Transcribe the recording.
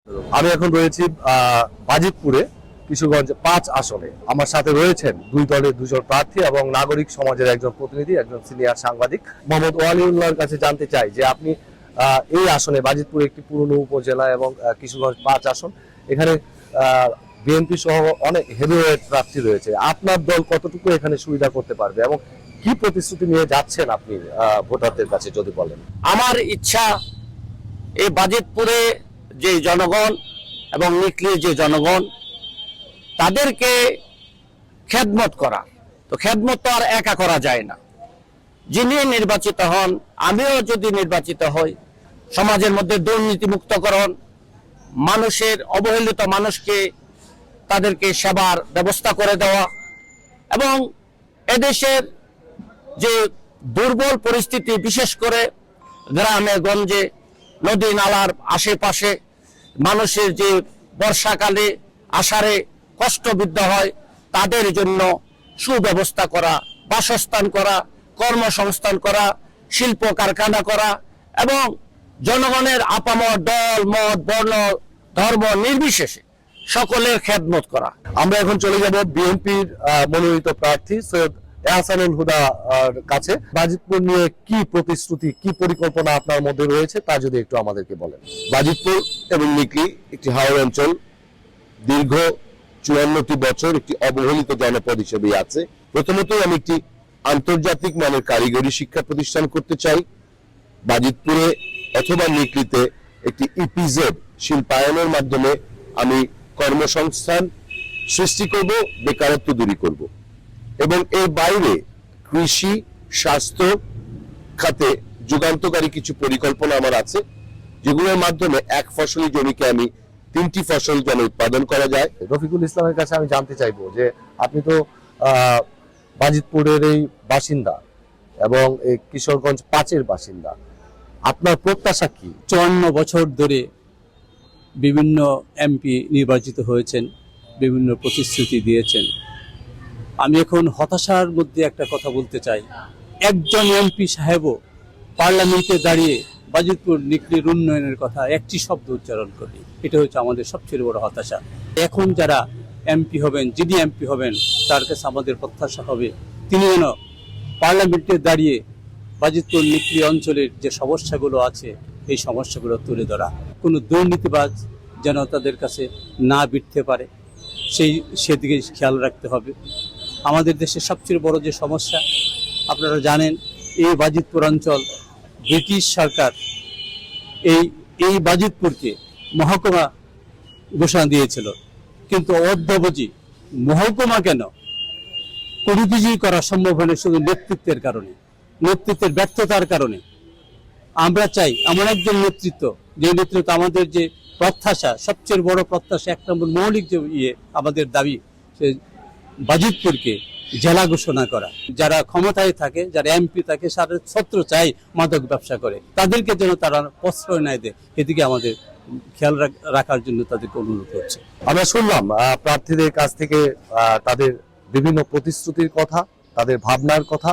আমি এখন রয়েছি বাজিতপুরে, কিশোরগঞ্জ ৫ আসনে। আমার সাথে রয়েছেন দুই দলের দুজন প্রার্থী এবং নাগরিক সমাজের একজন প্রতিনিধি, একজন সিনিয়র সাংবাদিক। মোহাম্মদ ওয়ালিউল্লাহর কাছে জানতে চাই যে আপনি এই আসনে, বাজিতপুর একটি পুরনো উপজেলা এবং কিশোরগঞ্জ ৫ আসন, এখানে বিএনপি সহ অনেক হেভিওয়েট প্রার্থী রয়েছে। আপনার দল কতটুকু এখানে সুবিধা করতে পারবে এবং কি প্রতিশ্রুতি নিয়ে যাচ্ছেন আপনি ভোটারদের কাছে যদি বলেন? আমার ইচ্ছা এই বাজিতপুরে যে জনগণ এবং নিকলির যে জনগণ, তাদেরকে খেদমত করা। তো খেদমত তো আর একা করা যায় না। যিনি নির্বাচিত হন, আমিও যদি নির্বাচিত হই, সমাজের মধ্যে দুর্নীতিমুক্তকরণ, মানুষের অবহেলিত মানুষকে তাদেরকে সেবার ব্যবস্থা করে দেওয়া এবং এদেশের যে দুর্বল পরিস্থিতি, বিশেষ করে গ্রামে গঞ্জে নদী নালার আশেপাশে মানুষের যে বর্ষাকালে আষাঢ়ে কষ্টবিদ্ধ হয়, তাদের জন্য সুব্যবস্থা করা, বাসস্থান করা, কর্মসংস্থান করা, শিল্প কারখানা করা এবং জনগণের আপামর দল মত বর্ণ ধর্ম নির্বিশেষে সকলের খেদমত করা। আমরা এখন চলে যাব বিএনপির মনোনীত প্রার্থী সৈয়দ এহসানুল হুদা কাছে। বাজিতপুর নিয়ে কি প্রতিশ্রুতি, কি পরিকল্পনা আপনার মধ্যে রয়েছে তা যদি একটু আমাদেরকে বলেন। বাজিতপুর এবং নিকলি একটি হাওর অঞ্চল, দীর্ঘ ৫৪টি বছর একটি অবহেলিত জনপদ হিসেবে আছে। প্রথমতই আমি একটি আন্তর্জাতিক মানের কারিগরি শিক্ষা প্রতিষ্ঠান করতে চাই। বাজিতপুরে অথবা নিকলিতে একটি ইপিজেড শিল্পায়নের মাধ্যমে আমি কর্মসংস্থান সৃষ্টি করব, বেকারত্ব দূরী করব এবং এর বাইরে কৃষি, স্বাস্থ্য খাতে যুগান্তকারী কিছু পরিকল্পনা আমার আছে, যেগুলোর মাধ্যমে এক ফসলি জমিকে আমি ৩টি ফসল যেন উৎপাদন করা যায়। রফিকুল ইসলামের কাছে আমি জানতে চাইবো যে আপনি তো বাজিতপুরের এই বাসিন্দা এবং এই কিশোরগঞ্জ ৫-এর বাসিন্দা, আপনার প্রত্যাশা কি? ৫৪ বছর ধরে বিভিন্ন এমপি নির্বাচিত হয়েছেন, বিভিন্ন প্রতিশ্রুতি দিয়েছেন। আমি এখন হতাশার মধ্যে একটা কথা বলতে চাই, একজন এমপি সাহেবও পার্লামেন্টে দাঁড়িয়ে বাজিতপুর নিকলির উন্নয়নের কথা একটি শব্দ উচ্চারণ করি। এটা হচ্ছে আমাদের সবচেয়ে বড় হতাশা। এখন যারা এমপি হবেন, যিনি এমপি হবেন, তার কাছে আমাদের প্রত্যাশা হবে তিনি যেন পার্লামেন্টে দাঁড়িয়ে বাজিতপুর নিকলি অঞ্চলের যে সমস্যাগুলো আছে এই সমস্যাগুলো তুলে ধরা। কোনো দুর্নীতিবাজ যেন তাদের কাছে না বিটতে পারে সেদিকে খেয়াল রাখতে হবে। আমাদের দেশের সবচেয়ে বড় যে সমস্যা আপনারা জানেন, এই বাজিতপুর অঞ্চল ব্রিটিশ সরকার এই বাজিতপুরকে মহকুমা ঘোষণা দিয়েছিল, কিন্তু অদ্যাবধি মহকুমা কেন কোনো কিছুই করা সম্ভব হলে শুধু নেতৃত্বের কারণে, নেতৃত্বের ব্যর্থতার কারণে। আমরা চাই এমন একজন নেতৃত্ব, যে নেতৃত্ব আমাদের যে প্রত্যাশা, সবচেয়ে বড় প্রত্যাশা, ১ নম্বর মৌলিক যে আমাদের দাবি, সে বাজিতপুরকে জেলা ঘোষণা করা। যারা ক্ষমতায় থাকে, যারা এমপি থাকে, সারা ছত্র চাই মাদক ব্যবসা করে, তাদেরকে যেন তারা প্রশ্রয় না দেয়, এদিকে আমাদের খেয়াল রাখার জন্য তাদেরকে অনুরোধ করছে। আমরা শুনলাম প্রার্থীদের কাছ থেকে তাদের বিভিন্ন প্রতিশ্রুতির কথা, তাদের ভাবনার কথা।